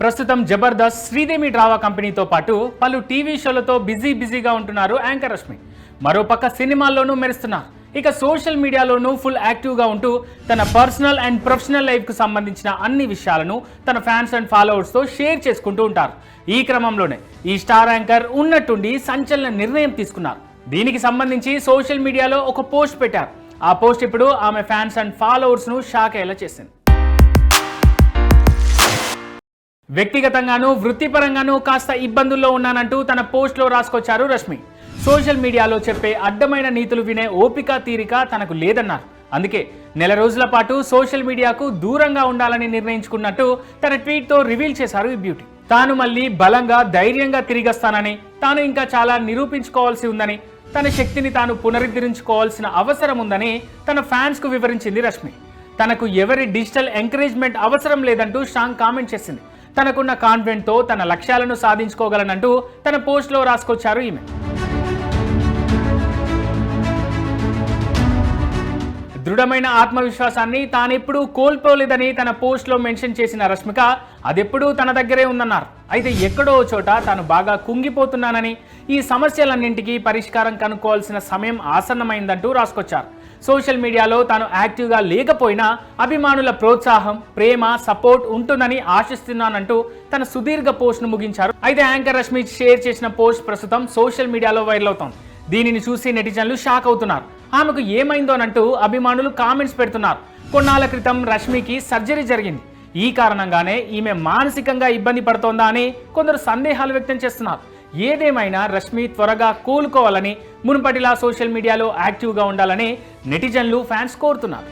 ప్రస్తుతం జబర్దస్త్ శ్రీదేవి డ్రామా కంపెనీతో పాటు పలు టీవీ షోలతో బిజీగా ఉంటున్నారు యాంకర్ రష్మి. మరోపక్క సినిమాల్లోనూ మెరుస్తున్నారు. ఇక సోషల్ మీడియాలోనూ ఫుల్ యాక్టివ్గా ఉంటూ తన పర్సనల్ అండ్ ప్రొఫెషనల్ లైఫ్కు సంబంధించిన అన్ని విషయాలను తన ఫ్యాన్స్ అండ్ ఫాలోవర్స్తో షేర్ చేసుకుంటూ ఉంటారు. ఈ క్రమంలోనే ఈ స్టార్ యాంకర్ ఉన్నట్టుండి సంచలన నిర్ణయం తీసుకున్నారు. దీనికి సంబంధించి సోషల్ మీడియాలో ఒక పోస్ట్ పెట్టారు. ఆ పోస్ట్ ఇప్పుడు ఆమె ఫ్యాన్స్ అండ్ ఫాలోవర్స్ను షాక్ అయ్యేలా చేసింది. వ్యక్తిగతంగానూ వృత్తిపరంగానూ కాస్త ఇబ్బందుల్లో ఉన్నానంటూ తన పోస్ట్లో రాసుకొచ్చారు రష్మి. సోషల్ మీడియాలో చెప్పే అడ్డమైన నీతులు వినే ఓపిక తీరిక తనకు లేదన్నారు. అందుకే నెల రోజుల పాటు సోషల్ మీడియాకు దూరంగా ఉండాలని నిర్ణయించుకున్నట్టు తన ట్వీట్తో రివీల్ చేశారు ఈ బ్యూటీ. తాను మళ్ళీ బలంగా ధైర్యంగా తిరిగొస్తానని, తాను ఇంకా చాలా నిరూపించుకోవాల్సి ఉందని, తన శక్తిని తాను పునరుద్ధరించుకోవాల్సిన అవసరం ఉందని తన ఫ్యాన్స్కు వివరించింది రష్మి. తనకు ఎవరి డిజిటల్ ఎంకరేజ్మెంట్ అవసరం లేదంటూ స్ట్రాంగ్ కామెంట్ చేసింది. తనకున్న కాన్ఫిడెంట్తో తన లక్ష్యాలను సాధించుకోగలనంటూ తన పోస్ట్లో రాసుకొచ్చారు ఈమె. దృఢమైన ఆత్మవిశ్వాసాన్ని తానెప్పుడూ కోల్పోలేదని తన పోస్ట్లో మెన్షన్ చేసిన రష్మిక అదెప్పుడూ తన దగ్గరే ఉందన్నారు. అయితే ఎక్కడో చోట తాను బాగా కుంగిపోతున్నానని, ఈ సమస్యలన్నింటికీ పరిష్కారం కనుక్కోవాల్సిన సమయం ఆసన్నమైందంటూ రాసుకొచ్చారు. సోషల్ మీడియాలో తాను యాక్టివ్గా లేకపోయినా అభిమానుల ప్రోత్సాహం, ప్రేమ, సపోర్ట్ ఉంటుందని ఆశిస్తున్నానంటూ తన సుదీర్ఘ పోస్ట్ను ముగించారు. అయితే యాంకర్ రష్మి షేర్ చేసిన పోస్ట్ ప్రస్తుతం సోషల్ మీడియాలో వైరల్ అవుతోంది. దీనిని చూసి నెటిజన్లు షాక్ అవుతున్నారు. ఆమెకు ఏమైందోనంటూ అభిమానులు కామెంట్స్ పెడుతున్నారు. కొన్నాళ్ల క్రితం రష్మికి సర్జరీ జరిగింది. ఈ కారణంగానే ఈమె మానసికంగా ఇబ్బంది పడుతోందా అని కొందరు సందేహాలు వ్యక్తం చేస్తున్నారు. ఏదేమైనా రష్మి త్వరగా కోలుకోవాలని, మునుపటిలా సోషల్ మీడియాలో యాక్టివ్గా ఉండాలని నెటిజన్లు, ఫ్యాన్స్ కోరుతున్నారు.